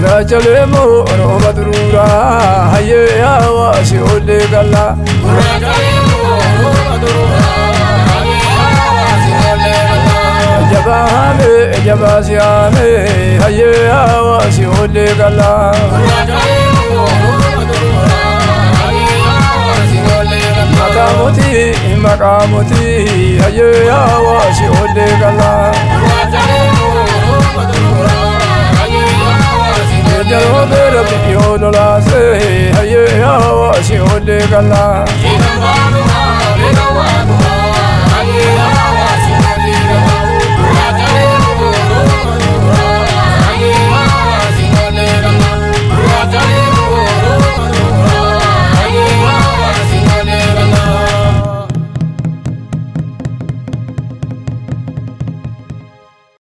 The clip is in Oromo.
Gurrachalemo Roma Durura Hayya Wasi Ole Galla Gurrachalemo Roma Durura Hayya Wasi Ole Galla Jabahame Jabasiame Hayya Wasi Ole Galla Gurrachalemo Roma Durura Hayya Wasi Ole Galla Makamuti Makamuti Hayya Wasi Ole Galla Gurrachalemo Roma Durura Jalo bera piyo lola se, haye hawa si ole gala.